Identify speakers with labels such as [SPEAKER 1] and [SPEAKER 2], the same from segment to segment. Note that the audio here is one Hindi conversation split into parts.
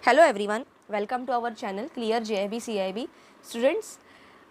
[SPEAKER 1] Hello everyone, welcome to our channel clear JAIIB CAIIB. Students,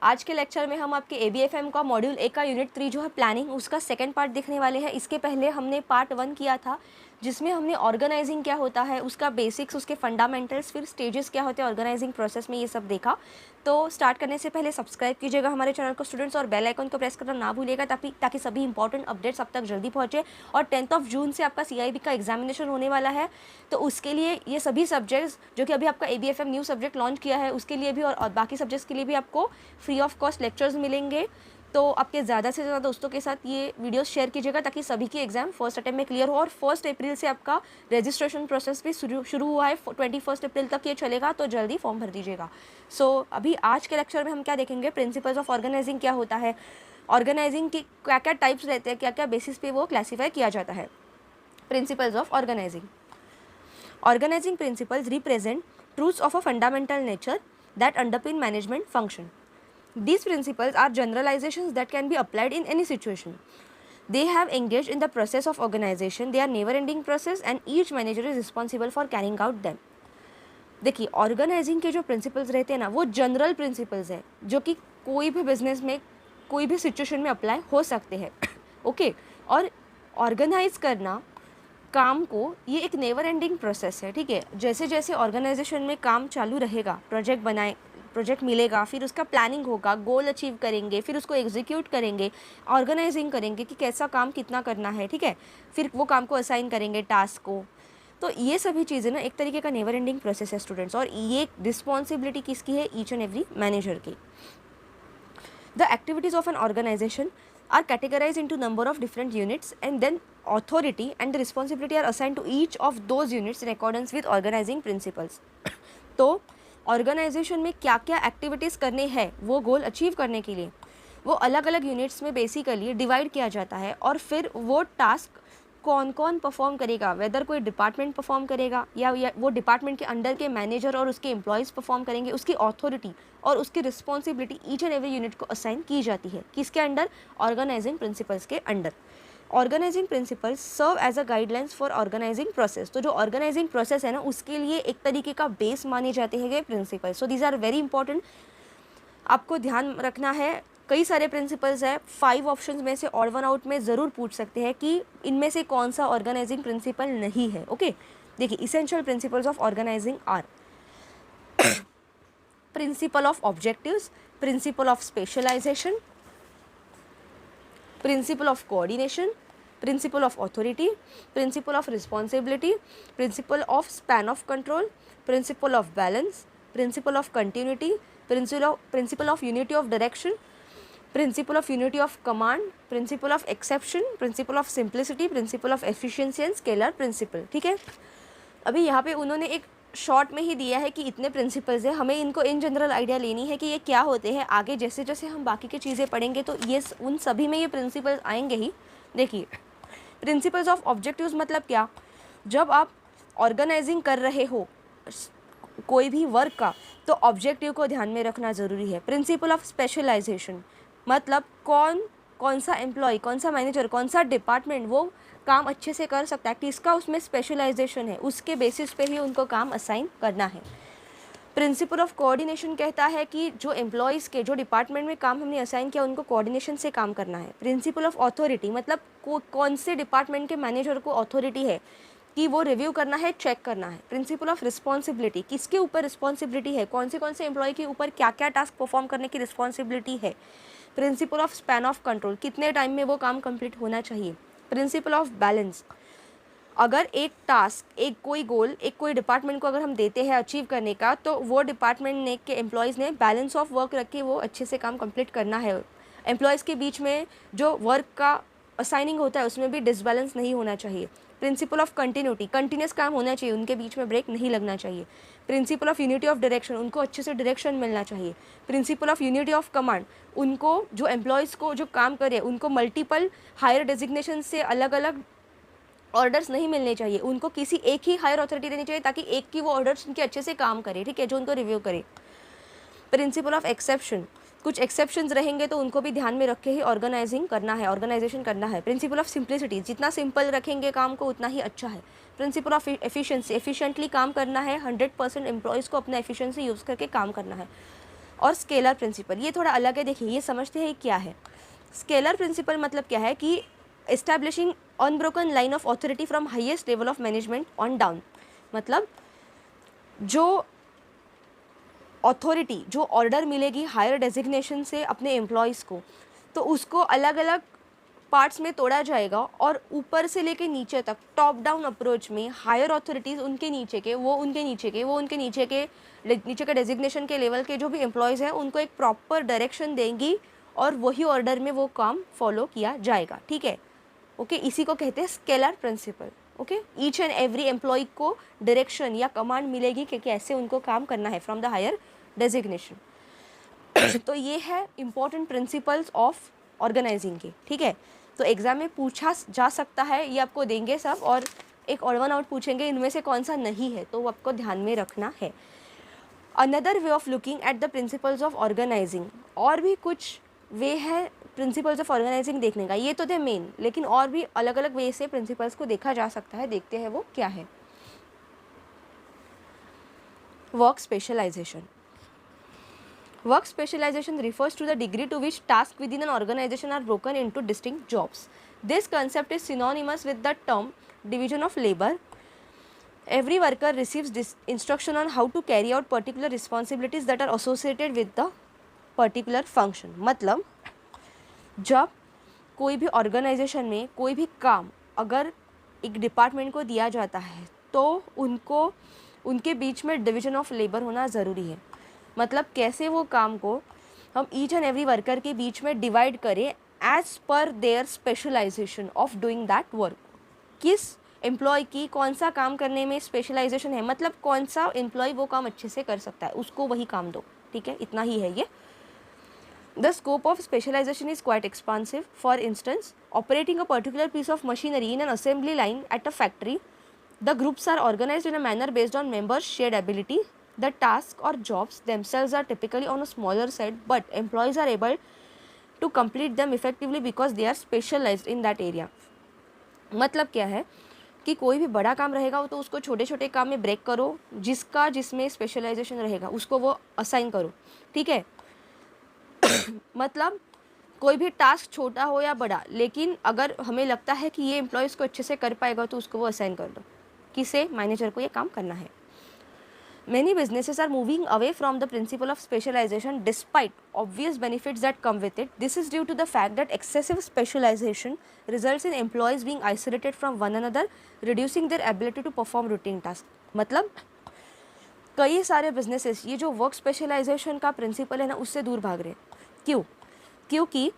[SPEAKER 1] आज के लेक्चर में हम आपके एबीएफएम का मॉड्यूल 1 का यूनिट 3 जो है प्लानिंग, उसका सेकंड पार्ट देखने वाले हैं। इसके पहले हमने पार्ट 1 किया था जिसमें हमने ऑर्गेनाइजिंग क्या होता है, उसका बेसिक्स, उसके फंडामेंटल्स, फिर स्टेजेस क्या होते हैं ऑर्गेनाइजिंग प्रोसेस में, ये सब देखा। तो स्टार्ट करने से पहले सब्सक्राइब कीजिएगा हमारे चैनल को स्टूडेंट्स, और बेल आइकन को प्रेस करना ना भूलिएगा ताकि सभी इंपॉर्टेंट अपडेट्स आप तक जल्दी पहुँचे। और 10 जून से आपका सीआईबी का एग्जामिनेशन होने वाला है, तो उसके लिए ये सभी सब्जेक्ट्स जो कि अभी आपका एबीएफएम न्यू सब्जेक्ट लॉन्च किया है उसके लिए भी और बाकी सब्जेक्ट्स के लिए भी आपको फ्री ऑफ कॉस्ट लेक्चर्स मिलेंगे। तो आपके ज़्यादा से ज़्यादा दोस्तों के साथ ये वीडियोस शेयर कीजिएगा ताकि सभी की एग्जाम फर्स्ट अटेम्प्ट में क्लियर हो। और 1 अप्रैल से आपका रजिस्ट्रेशन प्रोसेस भी शुरू हुआ है, 21 अप्रैल तक ये चलेगा, तो जल्दी फॉर्म भर दीजिएगा। अभी आज के लेक्चर में हम क्या देखेंगे, प्रिंसिपल्स ऑफ ऑर्गेनाइजिंग क्या होता है, ऑर्गेनाइजिंग की क्या क्या टाइप्स रहते हैं, क्या क्या बेसिस पे वो क्लासीफाई किया जाता है। Principles of organizing. Organizing principles represent truths of a fundamental nature that underpin management function. These principles are generalizations that can be applied in any situation. They have engaged in the process of organization. They are never-ending process and each manager is responsible for carrying out them. देखिए, ऑर्गेनाइजिंग के जो प्रिंसिपल्स रहते हैं ना, वो जनरल प्रिंसिपल्स है जो कि कोई भी बिजनेस में कोई भी सिचुएशन में अप्लाई हो सकते हैं। ओके, और ऑर्गेनाइज करना काम को, ये एक नेवर एंडिंग प्रोसेस है। ठीक है, जैसे जैसे ऑर्गेनाइजेशन में काम चालू रहेगा, प्रोजेक्ट मिलेगा, फिर उसका प्लानिंग होगा, गोल अचीव करेंगे, फिर उसको एग्जीक्यूट करेंगे, ऑर्गेनाइजिंग करेंगे कि कैसा काम कितना करना है। ठीक है, फिर वो काम को असाइन करेंगे, टास्क को। तो ये सभी चीज़ें ना एक तरीके का नेवर एंडिंग प्रोसेस है स्टूडेंट्स, और ये रिस्पॉन्सिबिलिटी किसकी है, ईच एंड एवरी मैनेजर की। The activities of an organization are categorized into number of different units and then authority and the responsibility are assigned to each of those units in accordance with organizing principles. तो ऑर्गेनाइजेशन में क्या क्या एक्टिविटीज़ करने हैं वो गोल अचीव करने के लिए, वो अलग अलग यूनिट्स में बेसिकली डिवाइड किया जाता है। और फिर वो टास्क कौन कौन परफॉर्म करेगा, वेदर कोई डिपार्टमेंट परफॉर्म करेगा या वो डिपार्टमेंट के अंडर के मैनेजर और उसके एम्प्लॉयज़ परफॉर्म करेंगे, उसकी अथॉरिटी और उसकी responsibility each and every unit को असाइन की जाती है। किसके अंडर, ऑर्गेनाइजिंग प्रिंसिपल्स के under. Organizing principles serve as a guidelines for organizing process. तो जो ऑर्गेनाइजिंग प्रोसेस है ना, उसके लिए एक तरीके का बेस माने जाते हैं ये principles. So these are very important, आपको ध्यान रखना है। कई सारे प्रिंसिपल्स हैं, 5 ऑप्शंस में से ऑड वन आउट में ज़रूर पूछ सकते हैं कि इनमें से कौन सा ऑर्गेनाइजिंग प्रिंसिपल नहीं है। ओके, देखिए, essential principles of organizing are principle of objectives, principle of specialization, principle of coordination, principle of authority, principle of responsibility, principle of span of control, principle of balance, principle of continuity, principle of unity of direction, principle of unity of command, principle of exception, principle of simplicity, principle of efficiency and scalar principle. ठीक है, अभी यहाँ पे उन्होंने एक शॉर्ट में ही दिया है कि इतने प्रिंसिपल्स हैं, हमें इनको इन जनरल आइडिया लेनी है कि ये क्या होते हैं। आगे जैसे जैसे हम बाकी की चीज़ें पढ़ेंगे तो ये उन सभी में ये प्रिंसिपल्स आएंगे ही। देखिए, प्रिंसिपल्स ऑफ ऑब्जेक्टिव्स मतलब क्या, जब आप ऑर्गेनाइजिंग कर रहे हो कोई भी वर्क का, तो ऑब्जेक्टिव को ध्यान में रखना ज़रूरी है। प्रिंसिपल ऑफ स्पेशलाइजेशन मतलब कौन सा एम्प्लॉय, कौन सा मैनेजर, कौन सा डिपार्टमेंट वो काम अच्छे से कर सकता है, किसका उसमें स्पेशलाइजेशन है, उसके बेसिस पे ही उनको काम असाइन करना है। प्रिंसिपल ऑफ कोऑर्डिनेशन कहता है कि जो एम्प्लॉयज़ के, जो डिपार्टमेंट में काम हमने असाइन किया, उनको कोऑर्डिनेशन से काम करना है। प्रिंसिपल ऑफ अथॉरिटी मतलब कौन से डिपार्टमेंट के मैनेजर को अथॉरिटी है कि वो रिव्यू करना है, चेक करना है। प्रिंसिपल ऑफ रिस्पॉन्सिबिलिटी, किसके ऊपर रिस्पॉन्सिबिलिटी है, कौन से एम्प्लॉय के ऊपर क्या क्या टास्क परफॉर्म करने की रिस्पॉन्सिबिलिटी है। Principal of span of control, कितने टाइम में वो काम कंप्लीट होना चाहिए। प्रिंसिपल ऑफ बैलेंस, अगर एक टास्क, एक कोई गोल, एक कोई डिपार्टमेंट को अगर हम देते हैं अचीव करने का, तो वो डिपार्टमेंट ने के एम्प्लॉयज़ ने बैलेंस ऑफ वर्क रख के वो अच्छे से काम कंप्लीट करना है। एम्प्लॉयज़ के बीच में जो वर्क का असाइनिंग होता है उसमें भी डिसबैलेंस नहीं होना चाहिए। प्रिंसिपल ऑफ कंटिन्यूटी, कंटिन्यूस काम होना चाहिए, उनके बीच में ब्रेक नहीं लगना चाहिए। Principal of unity of direction, उनको अच्छे से डायरेक्शन मिलना चाहिए। Principal of unity of command, उनको जो एम्प्लॉयज़ को जो काम करे उनको मल्टीपल हायर डेजिग्नेशन से अलग अलग ऑर्डर्स नहीं मिलने चाहिए, उनको किसी एक ही हायर अथॉरिटी देनी चाहिए ताकि एक की वो ऑर्डर्स उनके अच्छे से काम करे। ठीक है, जो उनको रिव्यू करे। प्रिंसिपल ऑफ एक्सेप्शन, कुछ एक्सेप्शंस रहेंगे तो उनको भी ध्यान में रख के ही ऑर्गेनाइजिंग करना है, ऑर्गेनाइजेशन करना है। प्रिंसिपल ऑफ सिंप्लिसिटी, जितना सिंपल रखेंगे काम को उतना ही अच्छा है। प्रिंसिपल ऑफ एफिशिएंसी, एफिशिएंटली काम करना है, 100% एम्प्लॉयज़ को अपना एफिशिएंसी यूज़ करके काम करना है। और स्केलर प्रिंसिपल, ये थोड़ा अलग है, देखिए ये समझते हैं क्या है। स्केलर प्रिंसिपल मतलब क्या है कि establishing unbroken line of authority from highest level of management on down, मतलब जो अथॉरिटी, जो ऑर्डर मिलेगी हायर डेजिग्नेशन से अपने एम्प्लॉयज़ को, तो उसको अलग अलग पार्ट्स में तोड़ा जाएगा और ऊपर से लेके नीचे तक टॉप डाउन अप्रोच में हायर अथॉरिटीज़ उनके नीचे के, वो उनके नीचे के, वो उनके नीचे के डेजिग्नेशन के लेवल के जो भी एम्प्लॉयज़ हैं उनको एक प्रॉपर डायरेक्शन देंगी और वही ऑर्डर में वो काम फॉलो किया जाएगा। ठीक है, ओके, इसी को कहते हैं scalar principle. Okay, each and every employee को डायरेक्शन या कमांड मिलेगी कि कैसे उनको काम करना है फ्रॉम द हायर डेजिग्नेशन। तो ये है इंपॉर्टेंट प्रिंसिपल्स ऑफ ऑर्गेनाइजिंग के। ठीक है, तो एग्जाम में पूछा जा सकता है, ये आपको देंगे सब, और एक और वन आउट पूछेंगे, इनमें से कौन सा नहीं है, तो वो आपको ध्यान में रखना है। Another way of looking at the principles of organizing, और भी कुछ वे है प्रिंसिपल्स ऑफ ऑर्गेनाइजिंग देखने का, ये तो थे मेन, लेकिन और भी अलग अलग वे से प्रिंसिपल्स को देखा जा सकता है। देखते हैं वो क्या है। Work specialization, work specialization refers to the degree to which tasks within an organization are broken into distinct jobs. This concept is synonymous with the term division of labor. Every worker receives instruction on how to carry out particular responsibilities that are associated with the particular function. मतलब जब कोई भी ऑर्गेनाइजेशन में कोई भी काम अगर एक डिपार्टमेंट को दिया जाता है तो उनको उनके बीच में डिवीजन ऑफ लेबर होना ज़रूरी है। मतलब कैसे वो काम को हम ईच एंड एवरी वर्कर के बीच में डिवाइड करें as per their specialization of doing that work. किस एम्प्लॉय की कौन सा काम करने में स्पेशलाइजेशन है, मतलब कौन सा एम्प्लॉय वो काम अच्छे से कर सकता है, उसको वही काम दो। ठीक है, इतना ही है ये। The scope of specialisation is quite expansive. For instance, operating a particular piece of machinery in an assembly line at a factory, the groups are organised in a manner based on members shared ability. The tasks or jobs themselves are typically on a smaller side, but employees are able to complete them effectively because they are specialized in that area. मतलब क्या है कि कोई भी बड़ा काम रहेगा तो उसको छोटे छोटे काम में ब्रेक करो, जिसमें स्पेशलाइजेशन रहेगा उसको वो असाइन करो। ठीक है, मतलब कोई भी टास्क छोटा हो या बड़ा, लेकिन अगर हमें लगता है कि ये एम्प्लॉयज़ को अच्छे से कर पाएगा तो उसको वो असाइन कर दो। किसे? मैनेजर को ये काम करना है। Many businesses are moving away from the principle of specialization despite obvious benefits that come with it. This is due to the fact that excessive specialization results in employees being isolated from one another, reducing their ability to perform routine tasks. मतलब कई सारे businesses ये जो work specialization का principle है ना उससे दूर भाग रहे हैं। क्यों? क्योंकि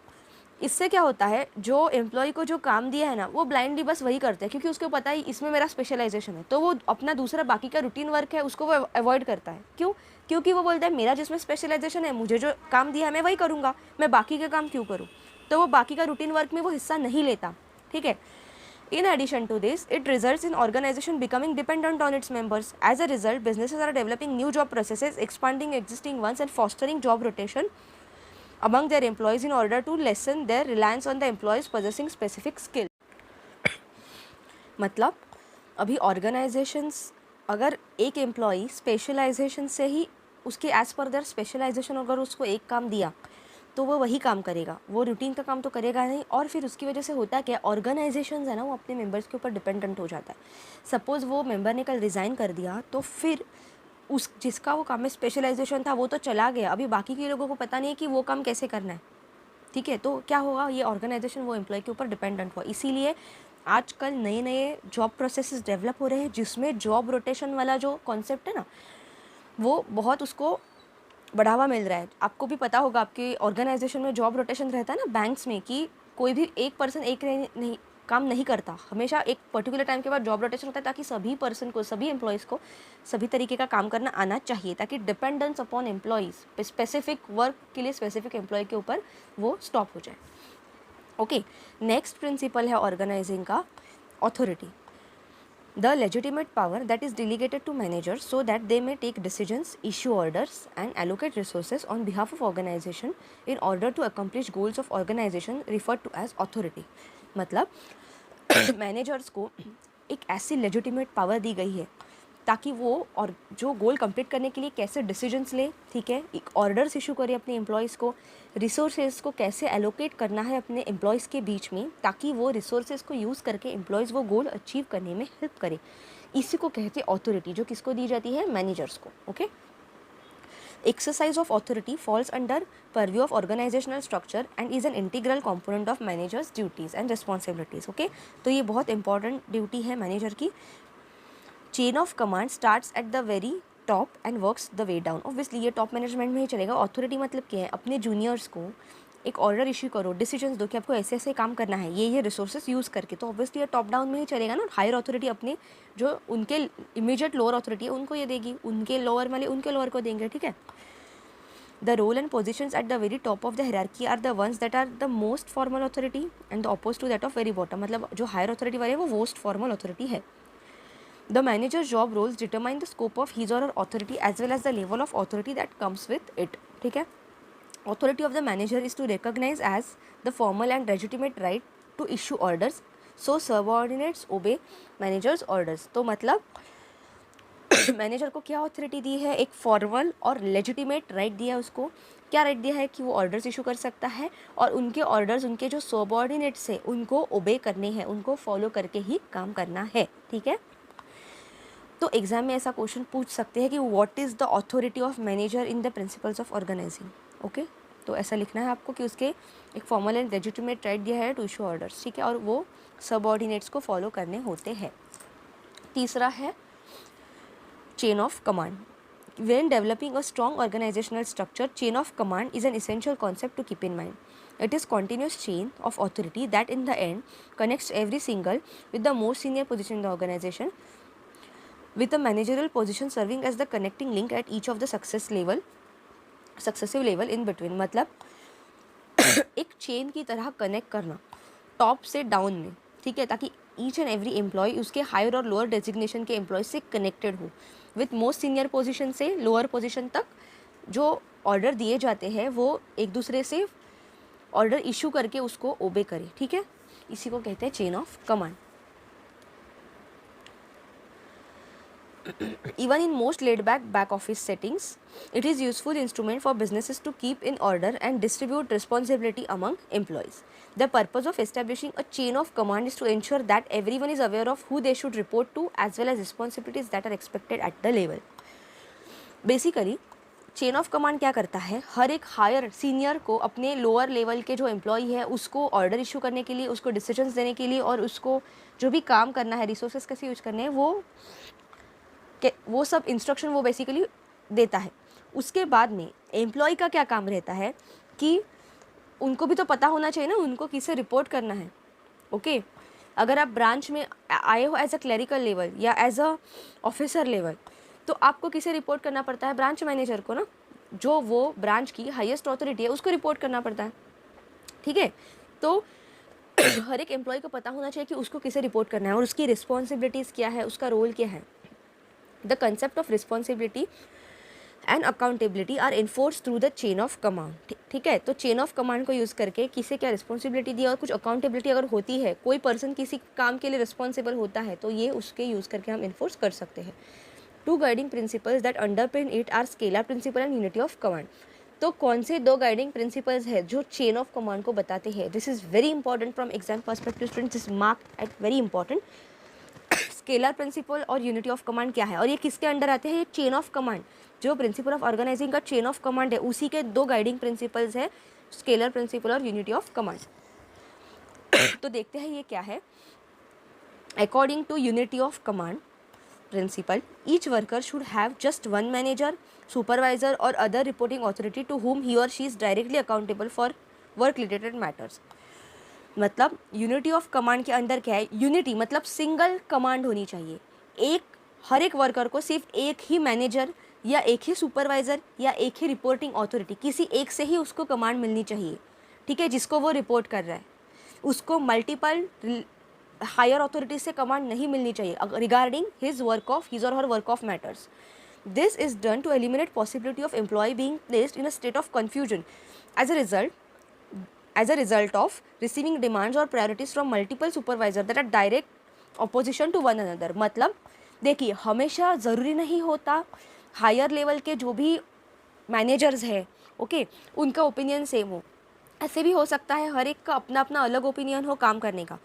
[SPEAKER 1] इससे क्या होता है, जो एम्प्लॉय को जो काम दिया है ना वो ब्लाइंडली बस वही करते हैं, क्योंकि उसको पता है इसमें मेरा स्पेशलाइजेशन है, तो वो अपना दूसरा बाकी का रूटीन वर्क है उसको वो अवॉइड करता है। क्यों? क्योंकि वो बोलता है मेरा जिसमें स्पेशलाइजेशन है, मुझे जो काम दिया है मैं वही करूँगा, मैं बाकी का काम क्यों करूँ, तो वो बाकी का रूटीन वर्क में वो हिस्सा नहीं लेता। ठीक है, In addition to this, it results in organization becoming dependent on its members. As a result, businesses are developing new job processes, expanding existing ones, and fostering job rotation among their employees in order to lessen their reliance on the employees possessing specific skill. मतलब अभी ऑर्गेनाइजेशंस अगर एक एम्प्लॉई स्पेशलाइजेशन से ही उसके एज पर देयर स्पेशलाइजेशन अगर उसको एक काम दिया तो वो वही काम करेगा, वो रूटीन का काम तो करेगा नहीं। और फिर उसकी वजह से होता क्या, ऑर्गेनाइजेशंस है ना वो अपने मेंबर्स के ऊपर डिपेंडेंट हो जाता है। सपोज़ वो मेंबर ने कल रिज़ाइन कर दिया तो फिर उस जिसका वो काम में स्पेशलाइजेशन था वो तो चला गया, अभी बाकी के लोगों को पता नहीं है कि वो काम कैसे करना है। ठीक है, तो क्या होगा, ये ऑर्गेनाइजेशन वो एम्प्लॉय के ऊपर डिपेंडेंट हुआ। इसीलिए आजकल नए नए जॉब प्रोसेसेस डेवलप हो रहे हैं जिसमें जॉब रोटेशन वाला जो कॉन्सेप्ट है ना वो बहुत उसको बढ़ावा मिल रहा है। आपको भी पता होगा आपके ऑर्गेनाइजेशन में जॉब रोटेशन रहता है ना बैंक्स में, कि कोई भी एक पर्सन एक नहीं काम नहीं करता, हमेशा एक पर्टिकुलर टाइम के बाद जॉब रोटेशन होता है ताकि सभी पर्सन को, सभी एम्प्लॉयज़ को सभी तरीके का काम करना आना चाहिए, ताकि dependence upon employees specific work के लिए स्पेसिफिक एम्प्लॉय के ऊपर वो स्टॉप हो जाए। ओके, नेक्स्ट प्रिंसिपल है ऑर्गेनाइजिंग का, authority. The legitimate power that is delegated to managers so that they may take decisions, issue orders and allocate resources on behalf of organization in order to accomplish goals of organization referred to as authority. मतलब मैनेजर्स को एक ऐसी लेजिटिमेट पावर दी गई है ताकि वो और जो गोल कंप्लीट करने के लिए कैसे डिसीजंस ले, ठीक है, एक ऑर्डर्स इशू करे अपने एम्प्लॉयज़ को, रिसोर्सेज को कैसे एलोकेट करना है अपने एम्प्लॉयज़ के बीच में ताकि वो रिसोर्सेज को यूज़ करके एम्प्लॉयज़ वो गोल अचीव करने में हेल्प करे। इसी को कहते हैं अथॉरिटी, जो किसको दी जाती है, मैनेजर्स को। Okay, exercise of authority falls under purview of organizational structure and is an integral component of managers duties and responsibilities. okay, तो ये बहुत इंपॉर्टेंट ड्यूटी है मैनेजर की। Chain of command starts at the very top and works the way down. Obviously ये टॉप मैनेजमेंट में ही चलेगा। अथॉरिटी मतलब क्या है, अपने जूनियर्स को एक ऑर्डर इशू करो, डिसीजंस दो कि आपको ऐसे ऐसे काम करना है, ये रिसोर्सेज यूज़ करके, तो ऑब्वियसली ये टॉप डाउन में ही चलेगा ना। हायर अथॉरिटी अपने जो उनके इमीडिएट लोअर अथॉरिटी है उनको ये देगी, उनके लोअर वाले उनके लोअर को देंगे, ठीक है। The role and positions at the very top of the hierarchy are the ones that are the most formal authority and the opposed to that of very bottom। मतलब जो हायर अथॉरिटी वाले हैं वो मोस्ट फॉर्मल अथॉरिटी है। The manager's job roles determine the scope of his or her authority as well as the level of authority that comes with it। ठीक है, authority of the manager is to recognize as the formal and legitimate right to issue orders, so subordinates obey manager's orders। तो मतलब मैनेजर को क्या अथॉरिटी दी है, एक फॉर्मल और लेजिटिमेट राइट दिया है उसको। क्या राइट दिया है कि वो ऑर्डर्स इशू कर सकता है और उनके ऑर्डर्स उनके जो सबऑर्डिनेट्स हैं उनको ओबे करने हैं, उनको फॉलो करके ही काम करना है, ठीक है। तो एग्जाम में ऐसा क्वेश्चन पूछ सकते हैं कि what is the authority of manager in the principles of organizing. Okay, तो ऐसा लिखना है आपको कि उसके एक फॉर्मल एंड लेजिटिमेट राइट दिया है टू इशू ऑर्डर्स, ठीक है, और वो सबऑर्डिनेट्स को फॉलो करने होते हैं। तीसरा है chain of command. When developing a strong organizational structure, chain of command is an essential concept to keep in mind. It is continuous chain of authority that in the end connects every single with the most senior position in the organization, with the managerial position serving as the connecting link at each of the successive level in between। मतलब एक चेन की तरह कनेक्ट करना टॉप से डाउन में, ठीक है, ताकि ईच एंड एवरी एम्प्लॉय उसके हायर और लोअर डेजिग्नेशन के एम्प्लॉय से कनेक्टेड हो, विथ मोस्ट सीनियर पोजीशन से लोअर पोजीशन तक जो ऑर्डर दिए जाते हैं वो एक दूसरे से ऑर्डर इशू करके उसको ओबे करे, ठीक है। इसी को कहते हैं chain of command. Even in most laid-back back-office settings, it is useful instrument for businesses to keep in order and distribute responsibility among employees. The purpose of establishing a chain of command is to ensure that everyone is aware of who they should report to as well as responsibilities that are expected at the level. Basically, chain of command क्या करता है, हर एक हायर सीनियर को अपने लोअर लेवल के जो एम्प्लॉई है उसको ऑर्डर इशू करने के लिए, उसको डिसीजंस देने के लिए और उसको जो भी काम करना है, रिसोर्सेज कैसे यूज करने हैं, वो सब इंस्ट्रक्शन वो बेसिकली देता है। उसके बाद में एम्प्लॉय का क्या काम रहता है कि उनको भी तो पता होना चाहिए ना उनको किसे रिपोर्ट करना है। ओके, अगर आप ब्रांच में आए हो एज अ क्लरिकल लेवल या एज अ ऑफिसर लेवल, तो आपको किसे रिपोर्ट करना पड़ता है, ब्रांच मैनेजर को ना, जो वो ब्रांच की हाईएस्ट अथॉरिटी है उसको रिपोर्ट करना पड़ता है, ठीक है। तो हर एक एम्प्लॉय को पता होना चाहिए कि उसको किसे रिपोर्ट करना है और उसकी रिस्पॉन्सिबिलिटीज़ क्या है, उसका रोल क्या है। The concept of responsibility and accountability are enforced through the chain of command। ठीक है, तो चेन ऑफ कमांड को यूज़ करके किसे क्या रिस्पॉन्सिबिलिटी दी और कुछ अकाउंटेबिलिटी अगर होती है, कोई पर्सन किसी काम के लिए रिस्पॉन्सिबल होता है तो ये उसके यूज़ करके हम इन्फोर्स कर सकते हैं। Two guiding principles that underpin it are scalar principle and unity of command. तो कौन से दो गाइडिंग प्रिंसिपल्स है जो चेन ऑफ कमांड को बताते हैं? This is very important from exam perspective students, is mark at very important. Scalar principle और यूनिटी ऑफ कमांड क्या है और ये किसके अंडर आते हैं? ये चेन ऑफ कमांड, जो प्रिंसिपल ऑफ ऑर्गेनाइजिंग का चेन ऑफ कमांड है उसी के दो गाइडिंग प्रिंसिपल्स है, स्केलर प्रिंसिपल और यूनिटी ऑफ कमांड। तो देखते हैं ये क्या है। According to unity of command principle, each worker should have just one manager, supervisor और other reporting authority to whom he or she is directly accountable for work related matters। मतलब यूनिटी ऑफ कमांड के अंदर क्या है, यूनिटी मतलब सिंगल कमांड होनी चाहिए, एक हर एक वर्कर को सिर्फ एक ही मैनेजर या एक ही सुपरवाइज़र या एक ही रिपोर्टिंग अथॉरिटी, किसी एक से ही उसको कमांड मिलनी चाहिए, ठीक है, जिसको वो रिपोर्ट कर रहा है। उसको मल्टीपल हायर अथॉरिटी से कमांड नहीं मिलनी चाहिए रिगार्डिंग हिज और her work of matters. This is done to eliminate possibility of employee being placed in a state of confusion as a result of receiving demands or priorities from multiple supervisors that are direct opposition to one another. मतलब देखिए, हमेशा ज़रूरी नहीं होता हायर लेवल के जो भी मैनेजर्स है, ओके, उनका ओपिनियन सेम हो. ऐसे भी हो सकता है हर एक का अपना अपना अलग ओपिनियन हो काम करने का.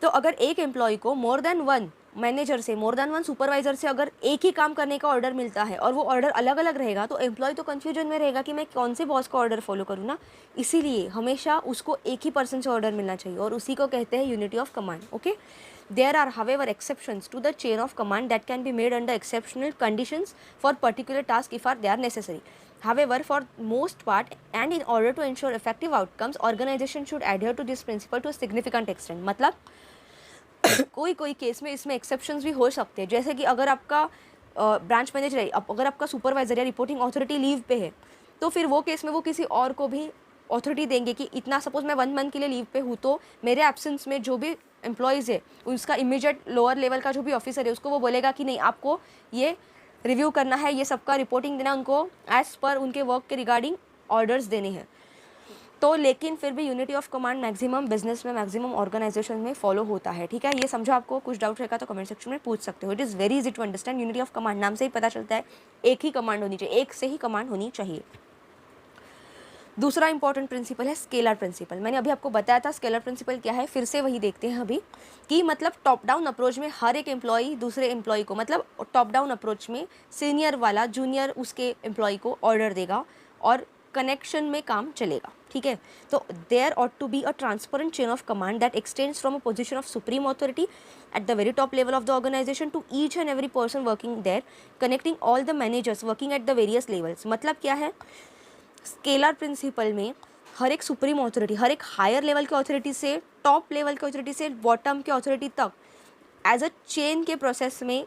[SPEAKER 1] तो अगर एक एम्प्लॉय को मोर देन वन मैनेजर से, मोर देन वन सुपरवाइजर से अगर एक ही काम करने का ऑर्डर मिलता है और वो ऑर्डर अलग अलग रहेगा, तो एम्प्लॉय तो कन्फ्यूजन में रहेगा कि मैं कौन से बॉस का ऑर्डर फॉलो करूँ ना. इसीलिए हमेशा उसको एक ही पर्सन से ऑर्डर मिलना चाहिए और उसी को कहते हैं unity of command. Okay, there are however exceptions to the chain of command that can be made under exceptional conditions for particular task if are they are necessary. However, for most part and in order to ensure effective outcomes, organization should adhere to this principle to a significant extent. मतलब कोई कोई केस में इसमें एक्सेप्शंस भी हो सकते हैं. जैसे कि अगर आपका ब्रांच मैनेजर है, अगर आपका सुपरवाइजर या रिपोर्टिंग अथॉरिटी लीव पे है, तो फिर वो केस में वो किसी और को भी अथॉरिटी देंगे कि इतना, सपोज मैं 1 मंथ के लिए लीव पे हूँ, तो मेरे एब्सेंस में जो भी एम्प्लॉयज़ है उसका इमीडिएट लोअर लेवल का जो भी ऑफिसर है उसको वो बोलेगा कि नहीं, आपको ये रिव्यू करना है, ये सबका रिपोर्टिंग देना, उनको एज़ पर उनके वर्क के रिगार्डिंग ऑर्डर्स देने हैं. तो लेकिन फिर भी unity of command maximum business में, मैक्सिमम ऑर्गेनाइजेशन में फॉलो होता है. ठीक है, ये समझो. आपको कुछ डाउट रहेगा तो कमेंट सेक्शन में पूछ सकते हो. It is very easy to understand. Unity of command नाम से ही पता चलता है एक ही कमांड होनी चाहिए, एक से ही कमांड होनी चाहिए. दूसरा इंपॉर्टेंट प्रिंसिपल है स्केलर प्रिंसिपल. मैंने अभी आपको बताया था स्केलर प्रिंसिपल क्या है, फिर से वही देखते हैं अभी कि मतलब टॉप डाउन अप्रोच में हर एक एम्प्लॉई दूसरे एम्प्लॉई को, मतलब टॉप डाउन अप्रोच में सीनियर वाला जूनियर उसके एम्प्लॉई को ऑर्डर देगा और कनेक्शन में काम चलेगा. ठीक है, तो there ought to be a transparent chain of command that extends from a position of supreme authority at the very top level of the organization to each and every person working there, connecting all the managers working at the various levels. मतलब क्या है, स्केलर प्रिंसिपल में हर एक सुप्रीम अथॉरिटी, हर एक हायर लेवल के अथॉरिटी से टॉप लेवल के अथॉरिटी से बॉटम के अथॉरिटी तक एज अ चेन के प्रोसेस में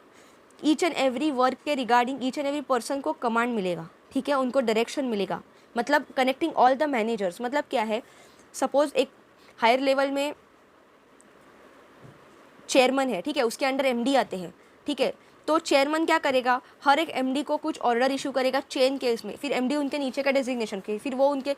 [SPEAKER 1] ईच एंड एवरी वर्क के regarding each and every person को कमांड मिलेगा. ठीक है, उनको डायरेक्शन मिलेगा. मतलब कनेक्टिंग ऑल द मैनेजर्स. मतलब क्या है, सपोज एक हायर लेवल में चेयरमैन है, ठीक है, उसके अंडर एमडी आते हैं. ठीक है, तो चेयरमैन क्या करेगा, हर एक एमडी को कुछ ऑर्डर इशू करेगा चेन केस में, फिर एमडी उनके नीचे का डेजिग्नेशन के, फिर वो उनके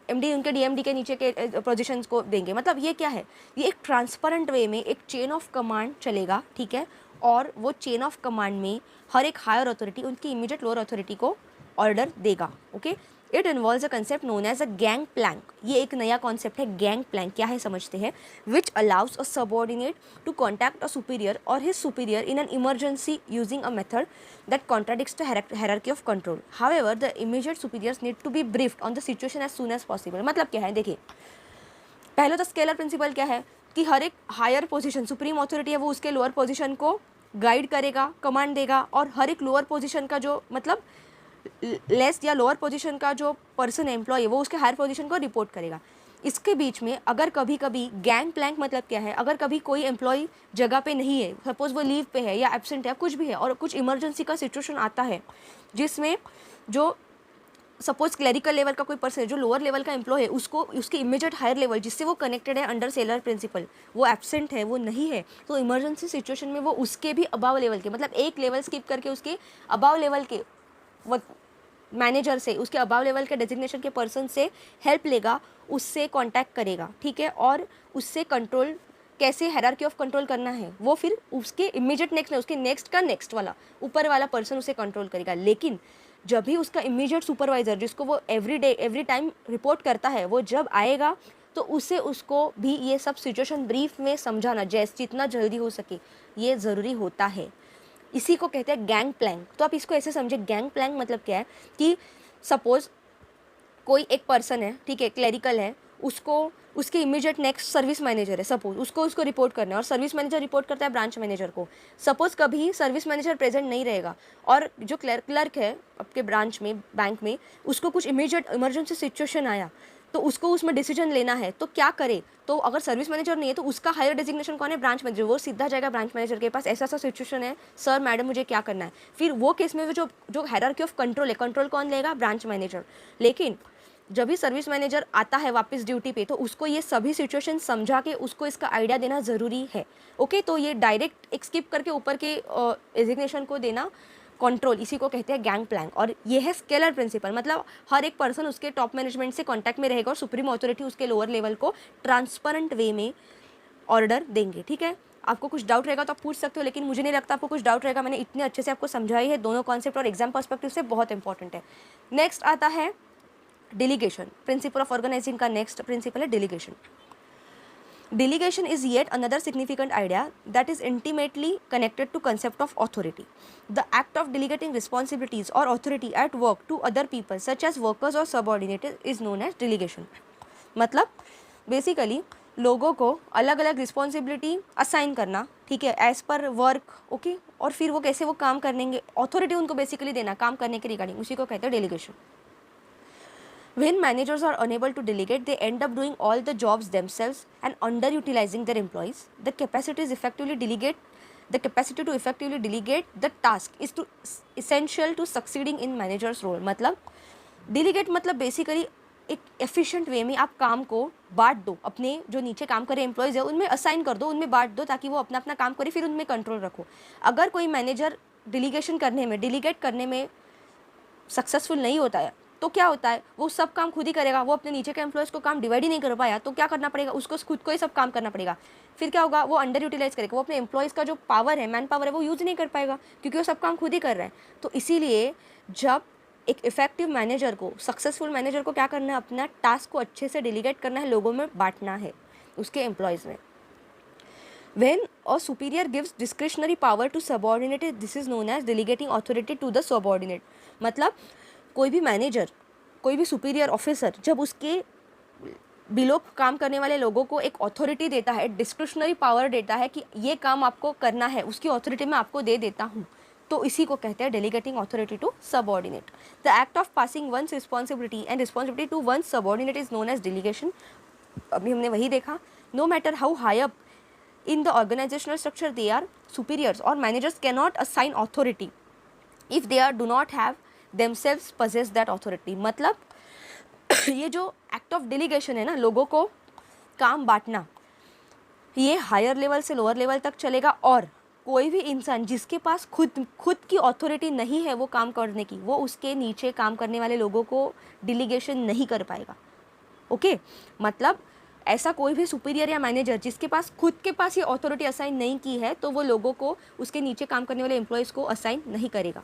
[SPEAKER 1] एमडी उनके डीएमडी के नीचे के पोजीशंस को देंगे. मतलब ये क्या है, ये एक ट्रांसपेरेंट वे में एक चेन ऑफ कमांड चलेगा. ठीक है, और वो चेन ऑफ कमांड में हर एक हायर अथॉरिटी उनकी इमीडिएट लोअर अथॉरिटी को ऑर्डर देगा. Okay, it involves a concept known as a gang plank. ये एक नया कॉन्सेप्ट है गैंग प्लैंक. क्या है समझते हैं. Which allows a subordinate to contact a superior or his superior in an emergency using a method that contradicts the hierarchy of control. However the immediate superiors need to be briefed on the situation as soon as possible. मतलब क्या है, देखिए, पहले तो स्केलर प्रिंसिपल क्या है कि हर एक हायर पोजीशन सुप्रीम अथॉरिटी है वो उसके लोअर पोजीशन को गाइड करेगा, कमांड देगा, और हर एक लोअर पोजीशन का जो मतलब लेस या लोअर पोजीशन का जो पर्सन एम्प्लॉय है वो उसके हायर पोजीशन को रिपोर्ट करेगा. इसके बीच में अगर कभी कभी गैंग प्लैंक मतलब क्या है, अगर कभी कोई एम्प्लॉय जगह पे नहीं है, सपोज वो लीव पे है या एब्सेंट है, कुछ भी है, और कुछ इमरजेंसी का सिचुएशन आता है जिसमें जो सपोज क्लरिकल लेवल का कोई पर्सन है जो लोअर लेवल का एम्प्लॉय है, उसको उसकी इमीडिएट हायर लेवल जिससे वो कनेक्टेड है अंडर सेलर प्रिंसिपल, वो एब्सेंट है, वो नहीं है, तो इमरजेंसी सिचुएशन में वो उसके भी अबाव लेवल के, मतलब एक लेवल स्किप करके उसके अबाव लेवल के वो मैनेजर से, उसके अबाव लेवल के डेजिग्नेशन के पर्सन से हेल्प लेगा, उससे कांटेक्ट करेगा. ठीक है, और उससे कंट्रोल कैसे हायरार्की ऑफ कंट्रोल करना है वो फिर उसके इमीडिएट नेक्स्ट में उसके नेक्स्ट का नेक्स्ट वाला ऊपर वाला पर्सन उसे कंट्रोल करेगा. लेकिन जब भी उसका इमीडिएट सुपरवाइजर जिसको वो every day every time report करता है वो जब आएगा तो उसको भी ये सब सिचुएशन ब्रीफ में समझाना जैसे जितना जल्दी हो सके ये ज़रूरी होता है. इसी को कहते हैं गैंग प्लैंक. तो आप इसको ऐसे समझे, गैंग प्लैंक मतलब क्या है कि सपोज कोई एक पर्सन है, ठीक है, क्लरिकल है, उसको उसके इमीडिएट नेक्स्ट सर्विस मैनेजर है, सपोज उसको रिपोर्ट करना है, और सर्विस मैनेजर रिपोर्ट करता है ब्रांच मैनेजर को. सपोज कभी सर्विस मैनेजर प्रेजेंट नहीं रहेगा और जो क्लर्क है आपके ब्रांच में, बैंक में, उसको कुछ इमीडिएट इमरजेंसी सिचुएशन आया तो उसको उसमें डिसीजन लेना है, तो क्या करे. तो अगर सर्विस मैनेजर नहीं है तो उसका हायर डेजिग्नेशन कौन है, ब्रांच मैनेजर. वो सीधा जाएगा ब्रांच मैनेजर के पास, ऐसा सिचुएशन है सर मैडम मुझे क्या करना है. फिर वो केस में जो हायरार्की ऑफ कंट्रोल है, कंट्रोल कौन लेगा, ब्रांच मैनेजर. लेकिन जब भी सर्विस मैनेजर आता है वापस ड्यूटी पे तो उसको ये सभी सिचुएशन समझा के उसको इसका आइडिया देना ज़रूरी है। ओके, तो ये डायरेक्ट एक स्किप करके ऊपर के एजिग्नेशन को देना कंट्रोल, इसी को कहते हैं गैंग प्लैंक। और ये है स्केलर प्रिंसिपल, मतलब हर एक पर्सन उसके टॉप मैनेजमेंट से कॉन्टैक्ट में रहेगा और सुप्रीम अथॉरिटी उसके लोअर लेवल को ट्रांसपेरेंट वे में ऑर्डर देंगे। ठीक है, आपको कुछ डाउट रहेगा तो आप पूछ सकते हो, लेकिन मुझे नहीं लगता आपको कुछ डाउट रहेगा, मैंने इतने अच्छे से आपको समझाई है, दोनों कॉन्सेप्ट और एग्जाम पर्सपेक्टिव से बहुत इंपॉर्टेंट है। नेक्स्ट आता है डेलीगेशन। प्रिंसिपल ऑफ ऑर्गेनाइजिंग का नेक्स्ट प्रिंसिपल है delegation. Delegation is yet another significant idea that is intimately connected to concept of authority. The act of delegating responsibilities or authority at work to other people such as workers or subordinates is known as delegation. मतलब बेसिकली लोगों को अलग अलग रिस्पॉन्सिबिलिटी असाइन करना, ठीक है, एज पर वर्क, ओके, और फिर वो कैसे वो काम करेंगे, अथॉरिटी उनको बेसिकली देना काम करने के रिगार्डिंग, उसी को कहते हैं delegation. When managers are unable to delegate, they end up doing all the jobs themselves and underutilizing their employees. The capacity to effectively delegate the task is essential to succeeding in manager's role. मतलब delegate मतलब basically एक efficient way में आप काम को बांट दो, अपने जो नीचे काम करे एम्प्लॉयज़ है उनमें असाइन कर दो, उनमें बांट दो ताकि वो अपना अपना काम करे, फिर उनमें कंट्रोल रखो। अगर कोई मैनेजर डिलीगेट करने में सक्सेसफुल नहीं होता है तो क्या होता है, वो सब काम खुद ही करेगा, वो अपने नीचे के एम्प्लॉयज़ को काम डिवाइड ही नहीं कर पाया, तो क्या करना पड़ेगा, उसको खुद को ही सब काम करना पड़ेगा। फिर क्या होगा, वो अंडर यूटिलाइज करेगा, वो अपने एम्प्लॉयज़ का जो पावर है, मैन पावर है, वो यूज़ नहीं कर पाएगा क्योंकि वो सब काम खुद ही कर रहा है। तो इसीलिए जब एक इफेक्टिव मैनेजर को, सक्सेसफुल मैनेजर को क्या करना है, अपना टास्क को अच्छे से डेलीगेट करना है, लोगों में बांटना है, उसके एम्प्लॉयज़ में। When a superior gives discretionary power to subordinate, this is known as delegating authority to the subordinate. मतलब कोई भी मैनेजर, कोई भी सुपीरियर ऑफिसर जब उसके बिलो काम करने वाले लोगों को एक अथॉरिटी देता है, डिस्क्रिशनरी पावर देता है कि ये काम आपको करना है, उसकी अथॉरिटी मैं आपको दे देता हूँ, तो इसी को कहते हैं delegating authority to subordinate. The act of passing one's responsibility and responsibility to one's subordinate is known as delegation. अभी हमने वही देखा, no matter how high up in the organizational structure they are, superiors or managers cannot assign authority if they do not have themselves possess that authority. मतलब ये जो एक्ट ऑफ डेलीगेशन है ना, लोगों को काम बांटना, ये हायर लेवल से लोअर लेवल तक चलेगा, और कोई भी इंसान जिसके पास खुद की अथॉरिटी नहीं है वो काम करने की, वो उसके नीचे काम करने वाले लोगों को डेलीगेशन नहीं कर पाएगा। ओके, मतलब ऐसा कोई भी सुपीरियर या मैनेजर जिसके पास खुद के पास ये अथॉरिटी असाइन नहीं की है तो वो लोगों को, उसके नीचे काम करने वाले एम्प्लॉयज़ को असाइन नहीं करेगा।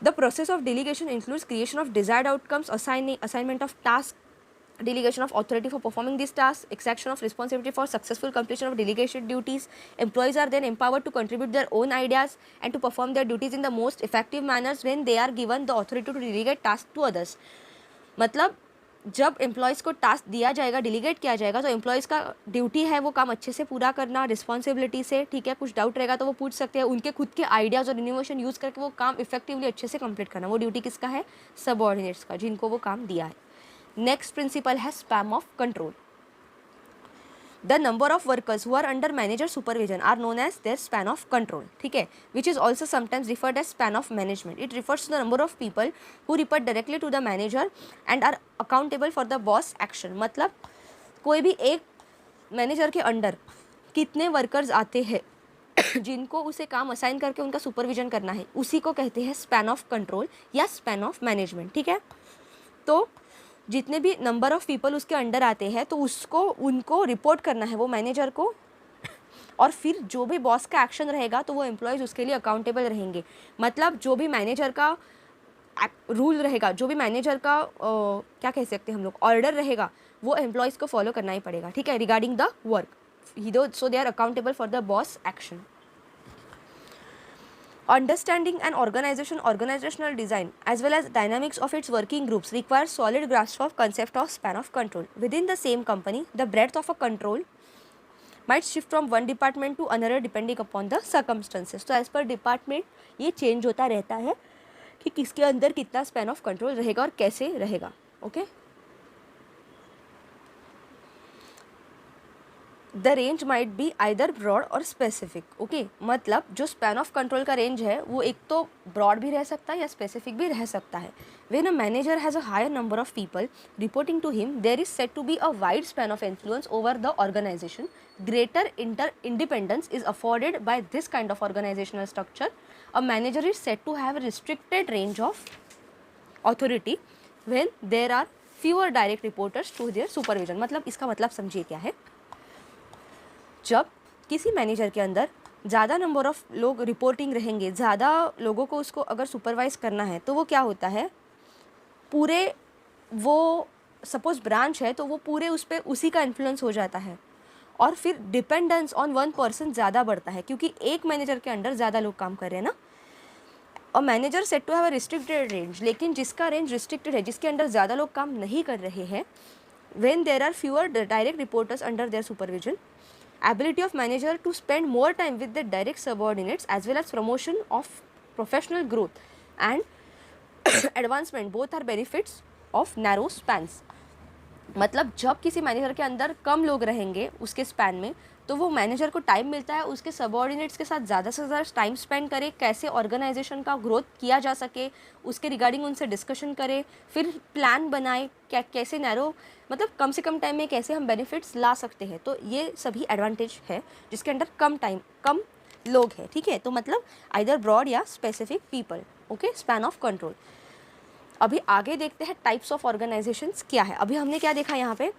[SPEAKER 1] The process of delegation includes creation of desired outcomes, assignment of task, delegation of authority for performing these tasks, extraction of responsibility for successful completion of delegated duties. Employees are then empowered to contribute their own ideas and to perform their duties in the most effective manners when they are given the authority to delegate tasks to others. मतलब जब एम्प्लॉयज़ को टास्क दिया जाएगा, डिलीगेट किया जाएगा, तो एम्प्लॉयज़ का ड्यूटी है वो काम अच्छे से पूरा करना, रिस्पॉन्सिबिलिटी से, ठीक है, कुछ डाउट रहेगा तो वो पूछ सकते हैं, उनके खुद के आइडियाज़ और इनोवेशन यूज़ करके वो काम इफेक्टिवली अच्छे से कंप्लीट करना, वो ड्यूटी किसका है, सबऑर्डिनेट्स का, जिनको वो काम दिया है। नेक्स्ट प्रिंसिपल है span of control. The number of workers who are under manager supervision are known as their span of control, ठीक है, which is also sometimes referred as span of management. It refers to the number of people who report directly to the manager and are accountable for the boss action. मतलब कोई भी एक मैनेजर के अंडर कितने वर्कर्स आते हैं जिनको उसे काम असाइन करके उनका सुपरविजन करना है, उसी को कहते हैं स्पैन ऑफ कंट्रोल या स्पैन ऑफ मैनेजमेंट, ठीक है। तो जितने भी नंबर ऑफ़ पीपल उसके अंडर आते हैं तो उनको रिपोर्ट करना है वो मैनेजर को, और फिर जो भी बॉस का एक्शन रहेगा तो वो एम्प्लॉयज़ उसके लिए अकाउंटेबल रहेंगे। मतलब जो भी मैनेजर का रूल रहेगा, जो भी मैनेजर का क्या कह सकते हैं हम लोग, ऑर्डर रहेगा, वो एम्प्लॉयज़ को फॉलो करना ही पड़ेगा, ठीक है, regarding the work, so they are accountable for the boss action. Understanding an organizational design as well as dynamics of its working groups requires solid grasp of concept of span of control. Within the same company, the breadth of a control might shift from one department to another depending upon the circumstances. तो as per department ये change होता रहता है कि किसके अंदर कितना span of control रहेगा और कैसे रहेगा, okay? The range might be either broad और स्पेसिफिक। ओके, मतलब जो स्पैन ऑफ कंट्रोल का रेंज है वो एक तो ब्रॉड भी रह सकता है या स्पेसिफिक भी रह सकता है। When a manager has a higher number of people reporting to him, there is said to be a wide span of influence over the organisation. Greater independence is afforded by this kind of organisational structure. A manager is said to have a restricted range of authority when there are fewer direct reporters to their supervision. मतलब इसका मतलब समझिए क्या है, जब किसी मैनेजर के अंदर ज़्यादा नंबर ऑफ़ लोग रिपोर्टिंग रहेंगे, ज़्यादा लोगों को उसको अगर सुपरवाइज़ करना है, तो वो क्या होता है, पूरे वो सपोज़ ब्रांच है तो वो पूरे उस पर उसी का इन्फ्लुएंस हो जाता है और फिर डिपेंडेंस ऑन वन पर्सन ज़्यादा बढ़ता है क्योंकि एक मैनेजर के अंडर ज़्यादा लोग काम कर रहे हैं ना। और manager said to have a restricted range, लेकिन जिसका रेंज रिस्ट्रिक्टेड है, जिसके अंडर ज़्यादा लोग काम नहीं कर रहे हैं, when there are fewer direct reporters under their supervision, ability of manager to spend more time with their direct subordinates as well as promotion of professional growth and advancement both are benefits of narrow spans। मतलब जब किसी मैनेजर के अंदर कम लोग रहेंगे उसके स्पैन में, तो वो मैनेजर को टाइम मिलता है उसके सबऑर्डिनेट्स के साथ ज़्यादा से ज़्यादा टाइम स्पेंड करे, कैसे ऑर्गेनाइजेशन का ग्रोथ किया जा सके उसके रिगार्डिंग उनसे डिस्कशन करे, फिर प्लान बनाए कैसे नैरो मतलब कम से कम टाइम में कैसे हम बेनिफिट्स ला सकते हैं। तो ये सभी एडवांटेज है जिसके अंदर कम लोग हैं। ठीक है, तो मतलब आइदर ब्रॉड या specific people. Okay, span of control. अभी आगे देखते हैं टाइप्स ऑफ ऑर्गेनाइजेशंस क्या है। अभी हमने क्या देखा यहाँ पे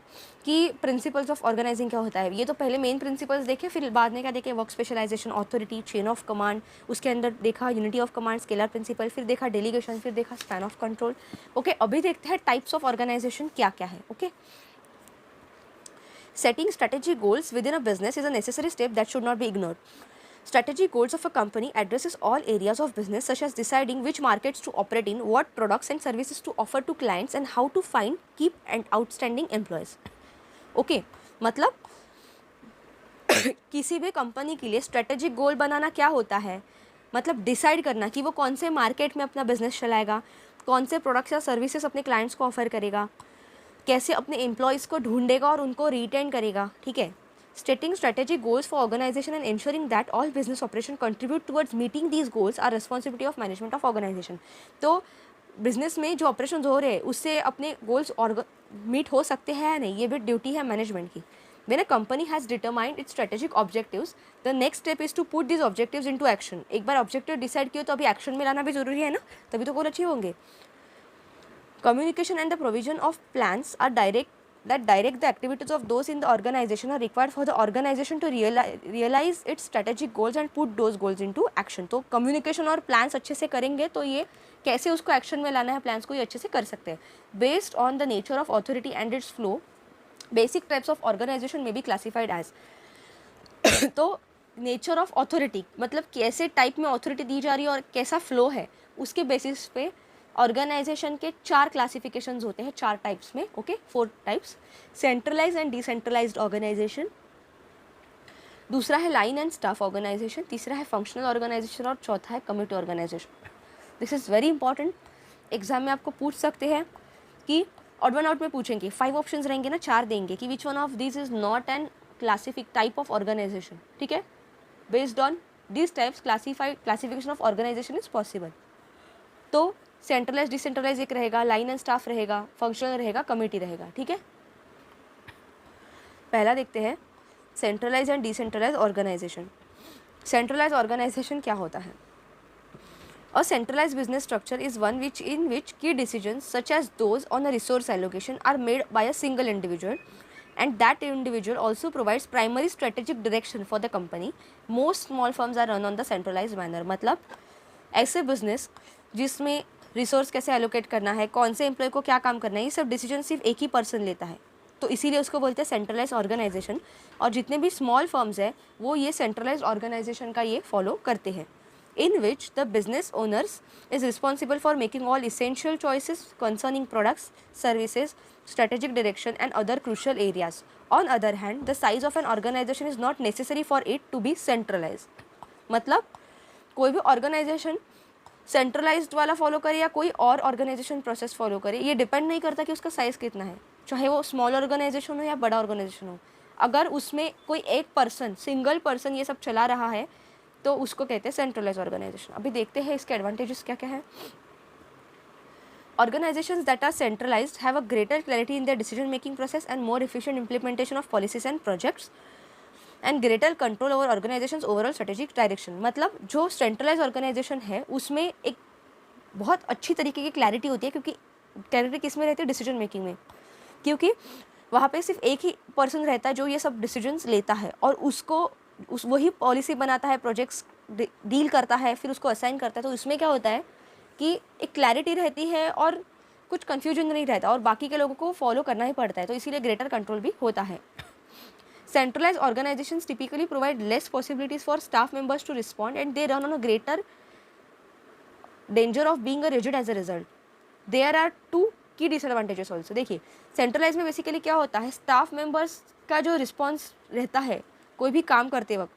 [SPEAKER 1] कि प्रिंसिपल्स ऑफ ऑर्गेनाइजिंग क्या होता है, ये तो पहले मेन प्रिंसिपल्स देखे, फिर बाद में क्या देखे, work specialisation, authority, chain of command, उसके अंदर देखा unity of command, scalar principle, फिर देखा डेलीगेशन, फिर देखा स्पैन ऑफ कंट्रोल। ओके, अभी देखते हैं टाइप्स ऑफ ऑर्गेनाइजेशन क्या क्या है। Okay, setting strategic goals within a business is a necessary step that should not be ignored. Strategic goals of a company addresses all areas of business such as deciding which markets to operate in, what products and services to offer to clients and how to find, keep and outstanding employees. Okay, मतलब किसी भी कंपनी के लिए स्ट्रेटेजिक गोल बनाना क्या होता है, मतलब डिसाइड करना कि वो कौन से मार्केट में अपना बिजनेस चलाएगा, कौन से प्रोडक्ट्स या सर्विसेज अपने क्लाइंट्स को ऑफर करेगा, कैसे अपने एम्प्लॉयज़ को ढूंढेगा और उनको रिटेन करेगा। ठीक है, stating strategic goals for organisation and ensuring that all business operation contribute towards meeting these goals are responsibility of management of organisation. तो बिजनेस में जो ऑपरेशन हो रहे हैं उससे अपने गोल्स मीट हो सकते हैं या नहीं, ये भी ड्यूटी है मैनेजमेंट की। When a company has determined its strategic objectives, the next step is to put these objectives into action। एक बार ऑब्जेक्टिव डिसाइड किए तो अभी एक्शन में लाना भी जरूरी है ना, तभी तो गोल अचीव होंगे। Communication and the provision of plans are direct the activities of those in the organization are required for the organization to realize its strategic goals and put those goals into action। तो communication और plans अच्छे से करेंगे तो ये कैसे उसको एक्शन में लाना है प्लान्स को ये अच्छे से कर सकते हैं। Based on the nature of authority and its flow, basic types of organisation may be classified as. तो नेचर ऑफ ऑथोरिटी मतलब कैसे टाइप में ऑथोरिटी दी जा रही है और कैसा फ्लो है, उसके बेसिस पे ऑर्गेनाइजेशन के 4 क्लासिफिकेशंस होते हैं, 4 टाइप्स में। Okay, 4 types. Centralise and decentralised organisation, दूसरा है लाइन एंड स्टाफ ऑर्गेनाइजेशन, तीसरा है फंक्शनल ऑर्गेनाइजेशन और चौथा है community organisation. This is very important, exam में आपको पूछ सकते हैं कि ऑड वन आउट में पूछेंगे, 5 ऑप्शंस रहेंगे ना, 4 देंगे कि which one of this is not an classific type of organisation. ठीक है, based on this types classification of organisation is possible. तो सेंट्रलाइज डिसेंट्रलाइज एक रहेगा, लाइन एंड स्टाफ रहेगा, फंक्शनल रहेगा, कमिटी रहेगा। ठीक है, पहला देखते हैं centralise and decentralise organisation. Centralise organisation क्या होता है? A centralized business structure is one in which key decisions such as those on a resource allocation are made by a single individual and that individual also provides primary strategic direction for the company. Most small firms are run on the centralized manner। मतलब ऐसे बिजनेस जिसमें रिसोर्स कैसे एलोकेट करना है, कौन से एम्प्लॉय को क्या काम करना है, ये सब डिसीजन सिर्फ एक ही पर्सन लेता है, तो इसीलिए उसको बोलते हैं सेंट्रलाइज ऑर्गेनाइजेशन। और जितने भी स्मॉल फर्म्स हैं वो ये सेंट्रलाइज ऑर्गेनाइजेशन का ये फॉलो करते हैं, in which the business owners is responsible for making all essential choices concerning products, services, strategic direction and other crucial areas. On other hand, the size of an organization is not necessary for it to be centralized। मतलब कोई भी ऑर्गेनाइजेशन सेंट्रलाइज्ड वाला फॉलो करे या कोई और ऑर्गेनाइजेशन प्रोसेस फॉलो करे, ये डिपेंड नहीं करता कि उसका साइज़ कितना है, चाहे वो स्मॉल ऑर्गेनाइजेशन हो या बड़ा ऑर्गेनाइजेशन हो। अगर उसमें कोई एक पर्सन, सिंगल पर्सन ये सब चला रहा है तो उसको कहते हैं सेंट्रलाइज ऑर्गेनाइजेशन। अभी देखते हैं इसके एडवांटेजेस क्या क्या है। Organizations that are centralized have a greater clarity in their decision making process and more efficient implementation of policies and projects and greater control over organizations overall strategic direction। मतलब जो सेंट्रलाइज ऑर्गेनाइजेशन है उसमें एक बहुत अच्छी तरीके की क्लैरिटी होती है, क्योंकि क्लैरिटी किस में रहती है, डिसीजन मेकिंग में, क्योंकि वहाँ पे सिर्फ एक ही पर्सन रहता है जो ये सब डिसीजंस लेता है और उसको वही पॉलिसी बनाता है, प्रोजेक्ट्स डील करता है, फिर उसको असाइन करता है। तो इसमें क्या होता है कि एक क्लैरिटी रहती है और कुछ कन्फ्यूजन नहीं रहता और बाकी के लोगों को फॉलो करना ही पड़ता है, तो इसीलिए ग्रेटर कंट्रोल भी होता है। Centralise organisations typically provide less possibilities for staff members to respond and they run on a greater danger of being a rigid as a result. There are 2 key disadvantages also. देखिए सेंट्रलाइज में बेसिकली क्या होता है, स्टाफ मेंबर्स का जो रिस्पॉन्स रहता है कोई भी काम करते वक्त,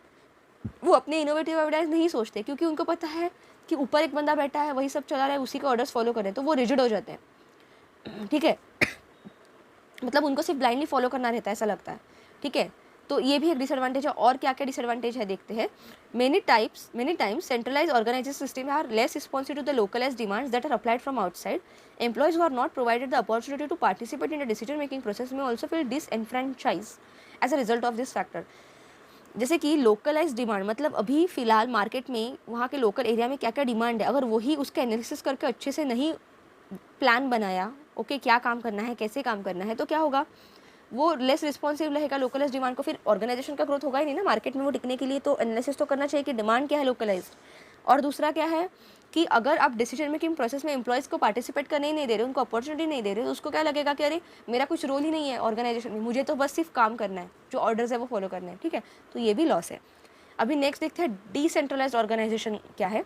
[SPEAKER 1] वो अपने इनोवेटिव आइडियाज नहीं सोचते, क्योंकि उनको पता है कि ऊपर एक बंदा बैठा है, वही सब चला रहा है, उसी के ऑर्डर्स फॉलो कर रहे हैं, तो वो रिजिड हो जाते हैं। ठीक है, मतलब उनको सिर्फ ब्लाइंडली फॉलो करना रहता है, ऐसा लगता है। ठीक है, तो ये भी एक डिसएडवांटेज है। और क्या क्या डिसएडवांटेज है देखते हैं। Many times centralise organisation system are less responsive to the localised demands that are applied from outside. Employees who are not provided the opportunity to participate in the decision making process में also feel disenfranchise as a result of this factor. जैसे कि लोकलाइज डिमांड, मतलब अभी फ़िलहाल मार्केट में वहाँ के लोकल एरिया में क्या क्या डिमांड है, अगर वही उसका एनालिसिस करके अच्छे से नहीं प्लान बनाया, ओके क्या काम करना है, कैसे काम करना है, तो क्या होगा, वो लेस रिस्पॉन्सिव रहेगा लोकलाइज डिमांड को, फिर ऑर्गेनाइजेशन का ग्रोथ होगा ही नहीं ना मार्केट में। वो टिकने के लिए तो एनालिसिस तो करना चाहिए कि डिमांड क्या है लोकलाइज्ड। और दूसरा क्या है कि अगर आप डिसीजन मेकिंग प्रोसेस में एम्प्लॉयज़ को पार्टिसिपेट करने ही नहीं दे रहे, उनको अपॉर्चुनिटी नहीं दे रहे, तो उसको क्या लगेगा कि अरे मेरा कुछ रोल ही नहीं है ऑर्गेनाइजेशन में, मुझे तो बस सिर्फ काम करना है, जो ऑर्डर्स है वो फॉलो करना है। ठीक है, तो ये भी लॉस है। अभी नेक्स्ट देखते हैं डिसेंट्रलाइज्ड ऑर्गेनाइजेशन क्या है।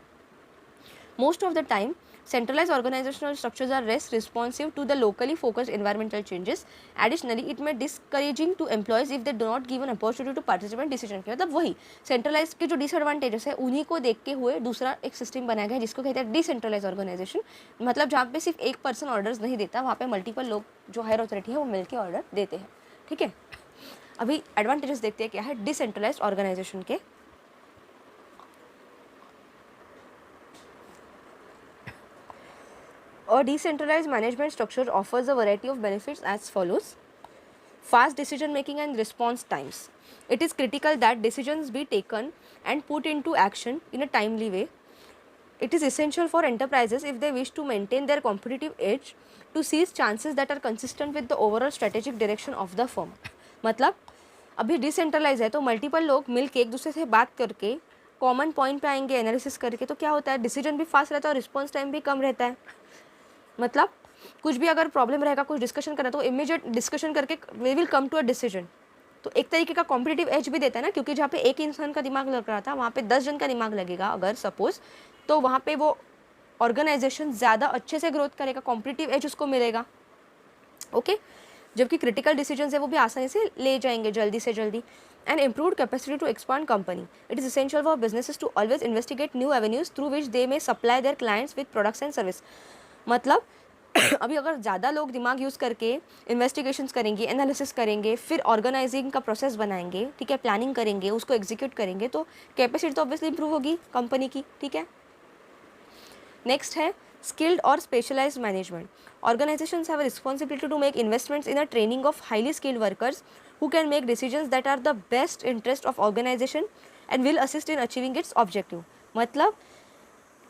[SPEAKER 1] Most of the time centralized organizational structures are less responsive to the locally focused environmental changes. Additionally, it may discouraging to employees if they do not give an opportunity to participate in decision making। मतलब वही सेंट्रलाइज के जो डिसएडवांटेजेस है उन्हीं को देखते हुए दूसरा एक सिस्टम बनाया गया जिसको कहते हैं डिसेंट्रलाइज ऑर्गेनाइजेशन। मतलब जहाँ पे सिर्फ एक पर्सन ऑर्डर्स नहीं देता, वहाँ पे मल्टीपल लोग जो हायर अथॉरिटी है वो मिलकर ऑर्डर देते हैं। ठीक है, अभी एडवांटेजेस देखते हैं क्या है डिसेंट्रलाइज ऑर्गेनाइजेशन के। A decentralized management structure offers a variety of benefits as follows. Fast decision making and response times. It is critical that decisions be taken and put into action in a timely way. It is essential for enterprises if they wish to maintain their competitive edge to seize chances that are consistent with the overall strategic direction of the firm। मतलब अभी डिसेंट्रलाइज है तो मल्टीपल लोग मिल के एक दूसरे से बात करके कॉमन पॉइंट पे आएंगे, एनालिसिस करके, तो क्या होता है डिसीजन भी फास्ट रहता है और रिस्पॉन्स टाइम भी कम रहता है। मतलब कुछ भी अगर प्रॉब्लम रहेगा, कुछ डिस्कशन करना, तो इमीडिएट डिस्कशन करके we will come to a decision. तो एक तरीके का कॉम्पिटिटिव एज भी देता है ना, क्योंकि जहाँ पे एक इंसान का दिमाग लग रहा था वहाँ पे 10 जन का दिमाग लगेगा अगर सपोज, तो वहाँ पे वो ऑर्गेनाइजेशन ज़्यादा अच्छे से ग्रोथ करेगा, कॉम्पिटिटिव एज उसको मिलेगा। ओके, जबकि क्रिटिकल डिसीजन है वो भी आसानी से ले जाएंगे जल्दी से जल्दी। And improved capacity to expand company. It is essential for businesses to always investigate new avenues through which they may supply their clients with products and service. मतलब अभी अगर ज़्यादा लोग दिमाग यूज़ करके इन्वेस्टिगेशंस करेंगे, एनालिसिस करेंगे, फिर ऑर्गेनाइजिंग का प्रोसेस बनाएंगे, ठीक है, प्लानिंग करेंगे, उसको एग्जीक्यूट करेंगे, तो कैपेसिटी तो ऑब्वियसली इंप्रूव होगी कंपनी की। ठीक है, नेक्स्ट है स्किल्ड और specialised management. Organisations have a responsibility to make investments in a training of highly skilled workers who can make decisions that are the best interest of organisation and will assist in achieving its objective. मतलब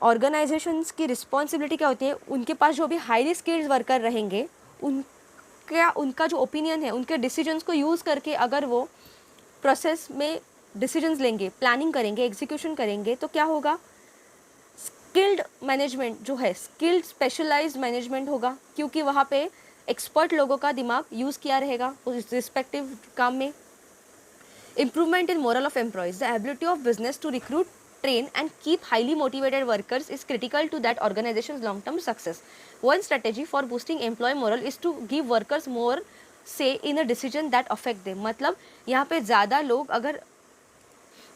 [SPEAKER 1] ऑर्गेनाइजेशंस की रिस्पॉन्सिबिलिटी क्या होती है, उनके पास जो भी हाईली स्किल्ड वर्कर रहेंगे उनका जो ओपिनियन है, उनके डिसीजंस को यूज़ करके अगर वो प्रोसेस में डिसीजंस लेंगे, प्लानिंग करेंगे, एग्जीक्यूशन करेंगे, तो क्या होगा, स्किल्ड मैनेजमेंट जो है, स्किल्ड स्पेशलाइज्ड मैनेजमेंट होगा, क्योंकि वहाँ पे एक्सपर्ट लोगों का दिमाग यूज़ किया रहेगा उस रिस्पेक्टिव काम में। Improvement in morale of employees. The ability of business to recruit, train and keep highly motivated workers is critical to that organization's long-term success. One strategy for boosting employee morale is to give workers more say in a decision that affect them। मतलब यहाँ पे ज़्यादा लोग अगर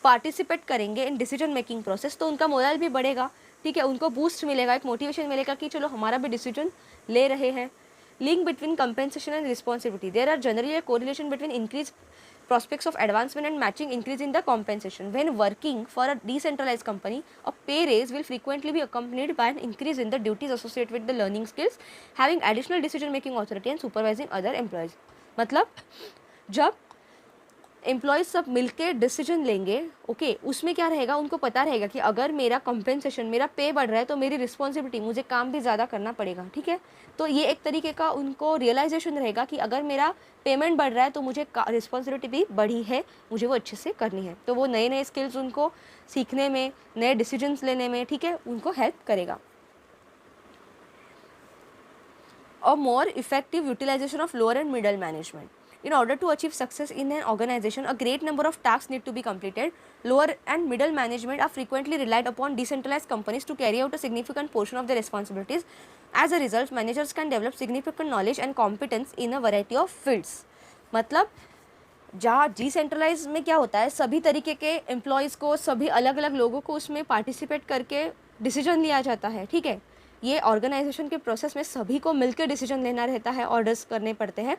[SPEAKER 1] पार्टिसिपेट करेंगे इन डिसीजन मेकिंग प्रोसेस तो उनका मोरल भी बढ़ेगा। ठीक है, उनको बूस्ट मिलेगा, एक मोटिवेशन मिलेगा कि चलो हमारा भी डिसीजन ले रहे हैं। Link between compensation and responsibility. There are generally a correlation between increase prospects of advancement and matching increase in the compensation. When working for a decentralized company, a pay raise will frequently be accompanied by an increase in the duties associated with the learning skills, having additional decision making authority and supervising other employees. मतलब जब एम्प्लॉयज़ सब मिलके डिसीजन लेंगे, ओके, उसमें क्या रहेगा, उनको पता रहेगा कि अगर मेरा कंपेंसेशन, मेरा पे बढ़ रहा है तो मेरी रिस्पॉन्सिबिलिटी, मुझे काम भी ज़्यादा करना पड़ेगा, ठीक है। तो ये एक तरीके का उनको रियलाइजेशन रहेगा कि अगर मेरा पेमेंट बढ़ रहा है तो मुझे रिस्पॉन्सिबिलिटी भी बढ़ी है, मुझे वो अच्छे से करनी है। तो वो नए नए स्किल्स उनको सीखने में, नए डिसीजंस लेने में, ठीक है, उनको हेल्प करेगा। और more effective utilisation of lower and middle management. In order to achieve success in an organization, a great number of tasks need to be completed. Lower and middle management are frequently relied upon decentralized companies to carry out a significant portion of their responsibilities. As a result, managers can develop significant knowledge and competence in a variety of fields. मतलब जहाँ डिसेंट्रलाइज में क्या होता है, सभी तरीके के एम्प्लॉयज़ को, सभी अलग अलग लोगों को उसमें पार्टिसिपेट करके डिसीजन लिया जाता है, ठीक है। ये ऑर्गेनाइजेशन के प्रोसेस में सभी को मिलकर डिसीजन लेना रहता है, ऑर्डर्स करने पड़ते हैं।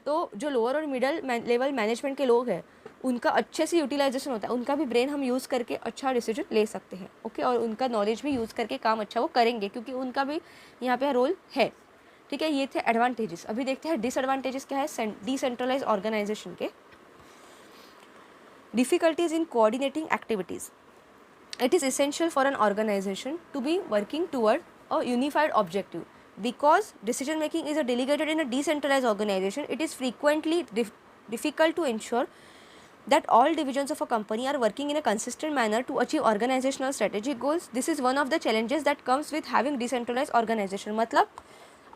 [SPEAKER 1] तो जो लोअर और मिडल लेवल मैनेजमेंट के लोग हैं, उनका अच्छे से यूटिलाइजेशन होता है, उनका भी ब्रेन हम यूज़ करके अच्छा डिसीजन ले सकते हैं, ओके। और उनका नॉलेज भी यूज़ करके काम अच्छा वो करेंगे, क्योंकि उनका भी यहाँ पे रोल है, ठीक है। ये थे एडवांटेजेस। अभी देखते हैं डिसएडवांटेजेस क्या है डिसेंट्रलाइज ऑर्गेनाइजेशन के। Difficulties in coordinating activities. It is essential for an organization to be working toward a unified objective. Because decision making is delegated in a decentralized organization, it is frequently difficult to ensure that all divisions of a company are working in a consistent manner to achieve organizational strategic goals. This is one of the challenges that comes with having decentralized organization. मतलब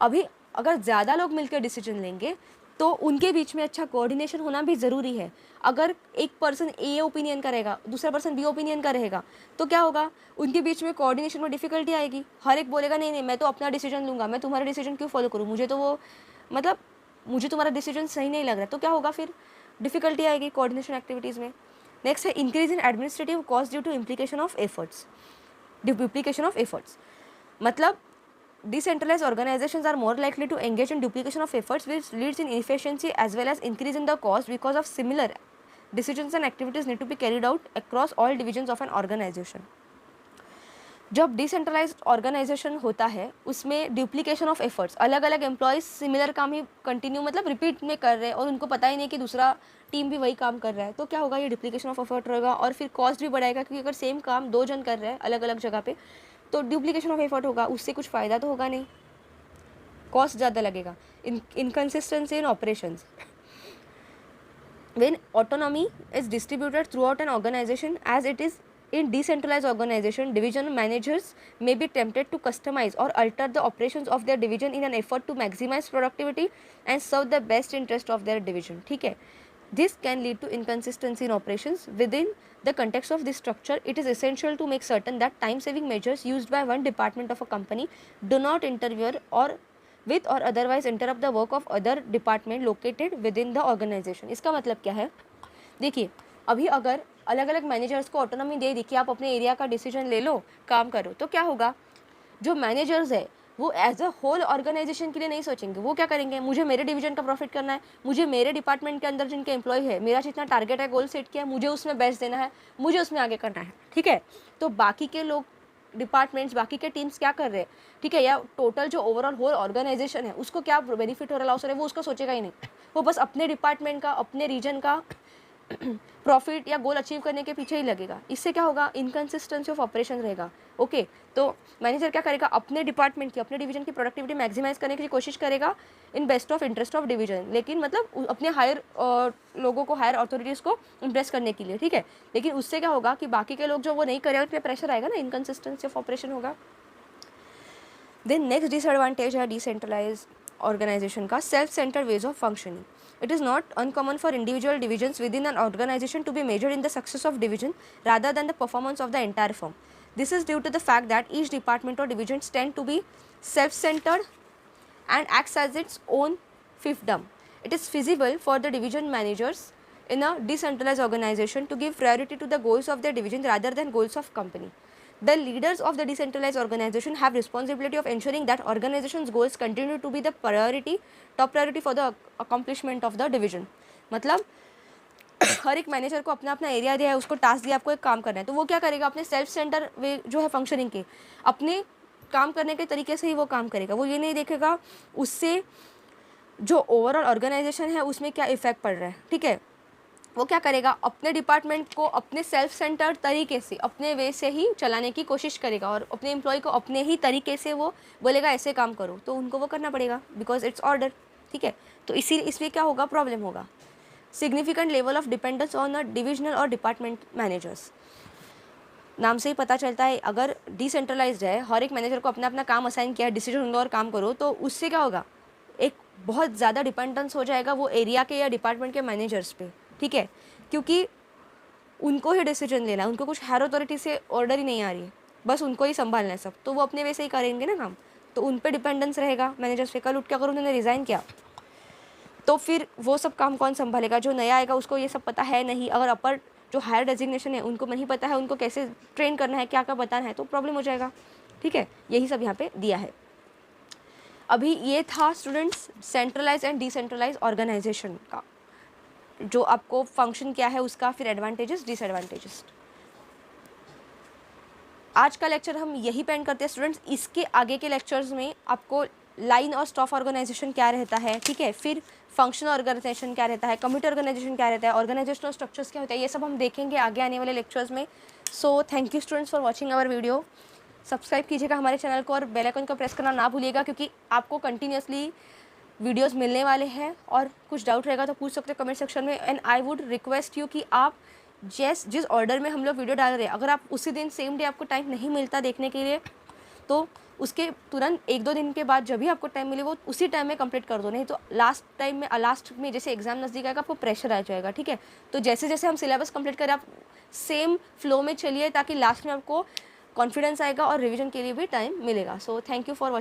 [SPEAKER 1] अभी अगर ज़्यादा लोग मिलकर डिसीजन लेंगे तो उनके बीच में अच्छा कोऑर्डिनेशन होना भी ज़रूरी है। अगर एक पर्सन ए ओपिनियन का रहेगा, दूसरा पर्सन बी ओपिनियन का रहेगा, तो क्या होगा, उनके बीच में कोऑर्डिनेशन में डिफ़िकल्टी आएगी। हर एक बोलेगा नहीं नहीं मैं तो अपना डिसीजन लूँगा, मैं तुम्हारा डिसीजन क्यों फॉलो करूँ, मुझे तो वो मतलब मुझे तुम्हारा डिसीजन सही नहीं लग रहा। तो क्या होगा, फिर डिफ़िकल्टी आएगी कोऑर्डिनेशन एक्टिविटीज़ में। नेक्स्ट है increase in administrative cost due to implication of efforts. Duplication of efforts मतलब decentralized organizations are more likely to engage in duplication of efforts, which leads in inefficiency as well as increase in the cost because of similar decisions and activities need to be carried out across all divisions of an organization. जब डिसेंट्रलाइज्ड ऑर्गेनाइजेशन होता है उसमें ड्यूप्लीकेशन ऑफ एफर्ट्स, अलग अलग एम्प्लॉयज़ सिमिलर काम ही कंटिन्यू मतलब रिपीट में कर रहे हैं और उनको पता ही नहीं कि दूसरा टीम भी वही काम कर रहा है, तो क्या होगा, ये डुप्लीकेशन ऑफ एफर्ट रहेगा और फिर कॉस्ट भी बढ़ाएगा, क्योंकि अगर सेम काम दो जन कर रहे हैं अलग अलग जगह पे तो डुप्लीकेशन ऑफ एफर्ट होगा, उससे कुछ फ़ायदा तो होगा नहीं, कॉस्ट ज़्यादा लगेगा। Inconsistency in operations. When autonomy is distributed throughout an organization as it is in decentralized organization, division managers may be tempted to customize or alter the operations of their division in an effort to maximize productivity and serve the best interest of their division. ठीक है, this can lead to inconsistency in operations. Within the context of this structure, it is essential to make certain that time-saving measures used by one department of a company do not interfere or with or otherwise interrupt the work of other department located within the organization. इसका मतलब क्या है, देखिए अभी अगर अलग अलग मैनेजर्स को ऑटोनॉमी दे दी कि आप अपने एरिया का डिसीजन ले लो, काम करो, तो क्या होगा, जो मैनेजर्स है वो एज अ होल ऑर्गेनाइजेशन के लिए नहीं सोचेंगे। वो क्या करेंगे, मुझे मेरे डिवीजन का प्रॉफिट करना है, मुझे मेरे डिपार्टमेंट के अंदर जिनके एम्प्लॉय है, मेरा जितना टारगेट है, गोल सेट किया है, मुझे उसमें बेस्ट देना है, मुझे उसमें आगे करना है, ठीक है। तो बाकी के लोग डिपार्टमेंट्स, बाकी के टीम्स क्या कर रहे हैं, ठीक है, या टोटल जो ओवरऑल होल ऑर्गेनाइजेशन है उसको क्या बेनिफिट हो रहा है, लॉस हो रहा है, वो उसका सोचेगा ही नहीं। वो बस अपने डिपार्टमेंट का, अपने रीजन का प्रॉफिट या गोल अचीव करने के पीछे ही लगेगा। इससे क्या होगा, इनकन्सिस्टेंसी ऑफ ऑपरेशन रहेगा, ओके। तो मैनेजर क्या करेगा, अपने डिपार्टमेंट की, अपने डिवीजन की प्रोडक्टिविटी मैक्सिमाइज करने की कोशिश करेगा in best of interest of division, लेकिन मतलब अपने हायर लोगों को, हायर अथॉरिटीज़ को इम्प्रेस करने के लिए, ठीक है। लेकिन उससे क्या होगा कि बाकी के लोग जो वो नहीं करें उन पर प्रेशर आएगा ना, इनकन्सिस्टेंसी ऑफ ऑपरेशन होगा। देन नेक्स्ट डिसएडवांटेज है डिसेंट्रलाइज ऑर्गेनाइजेशन का, self centred ways of functioning. It is not uncommon for individual divisions within an organization to be measured in the success of division rather than the performance of the entire firm. This is due to the fact that each department or divisions tend to be self-centered and acts as its own fiefdom. It is feasible for the division managers in a decentralized organization to give priority to the goals of their division rather than goals of company. The leaders of the decentralized organization have responsibility of ensuring that organization's goals continue to be the top priority for the accomplishment of the division. मतलब हर एक मैनेजर को अपना अपना एरिया दिया है, उसको टास्क दिया, आपको एक काम करना है, तो वो क्या करेगा, अपने सेल्फ सेंटर वे जो है फंक्शनिंग के, अपने काम करने के तरीके से ही वो काम करेगा। वो ये नहीं देखेगा उससे जो ओवरऑल ऑर्गेनाइजेशन है उसमें क्या इफेक्ट पड़ रहा है, ठीक है। वो क्या करेगा, अपने डिपार्टमेंट को अपने सेल्फ सेंटर तरीके से, अपने वे से ही चलाने की कोशिश करेगा, और अपने एम्प्लॉय को अपने ही तरीके से वो बोलेगा ऐसे काम करो, तो उनको वो करना पड़ेगा, बिकॉज इट्स ऑर्डर, ठीक है। तो इसलिए क्या होगा, प्रॉब्लम होगा। Significant level of dependence on a divisional और डिपार्टमेंट मैनेजर्स, नाम से ही पता चलता है, अगर डिसेंट्रलाइज्ड है, हर एक मैनेजर को अपना अपना काम असाइन किया है, डिसीजन उन और काम करो, तो उससे क्या होगा, एक बहुत ज़्यादा डिपेंडेंस हो जाएगा वो एरिया के या डिपार्टमेंट के मैनेजर्स पे, ठीक है, क्योंकि उनको ही डिसीजन लेना है, उनको कुछ हायर अथॉरिटी से ऑर्डर ही नहीं आ रही है, बस उनको ही संभालना है सब, तो वो अपने वैसे ही करेंगे ना काम, तो उन पर डिपेंडेंस रहेगा मैनेजर्स पे। कल उठ के अगर उन्होंने रिज़ाइन किया तो फिर वो सब काम कौन संभालेगा, जो नया आएगा उसको ये सब पता है नहीं, अगर अपर जो हायर डेजिग्नेशन है उनको नहीं पता है, उनको कैसे ट्रेन करना है, क्या क्या बताना है, तो प्रॉब्लम हो जाएगा, ठीक है। यही सब यहाँ पे दिया है। अभी ये था students centralise and decentralise organisation का, जो आपको फंक्शन क्या है उसका, फिर एडवांटेजेस डिसएडवांटेजेस। आज का लेक्चर हम यही पेंड करते हैं स्टूडेंट्स। इसके आगे के लेक्चर्स में आपको लाइन और स्टाफ ऑर्गेनाइजेशन क्या रहता है, ठीक है, फिर फंक्शनल ऑर्गेनाइजेशन क्या रहता है, कमिटी ऑर्गेनाइजेशन क्या रहता है, ऑर्गेनाइजेशनल स्ट्रक्चर्स क्या होता है, ये सब हम देखेंगे आगे आने वाले लेक्चर्स में। So thank you students for watching our video. Subscribe कीजिएगा हमारे चैनल को और बेल आइकन को प्रेस करना ना भूलिएगा, क्योंकि आपको कंटिन्यूसली वीडियोस मिलने वाले हैं, और कुछ डाउट रहेगा तो पूछ सकते हैं कमेंट सेक्शन में। And I would request you कि आप जिस ऑर्डर में हम लोग वीडियो डाल रहे हैं, अगर आप उसी दिन सेम डे आपको टाइम नहीं मिलता देखने के लिए, तो उसके तुरंत 1-2 दिन के बाद जब भी आपको टाइम मिले वो उसी टाइम में कंप्लीट कर दो, नहीं तो लास्ट में जैसे एग्जाम नज़दीक आएगा आपको प्रेशर आ जाएगा, ठीक है। तो जैसे जैसे हम सिलेबस कंप्लीट करें आप सेम फ्लो में चलिए, ताकि लास्ट में आपको कॉन्फिडेंस आएगा और रिवीजन के लिए भी टाइम मिलेगा। सो थैंक यू फॉर वॉचिंग।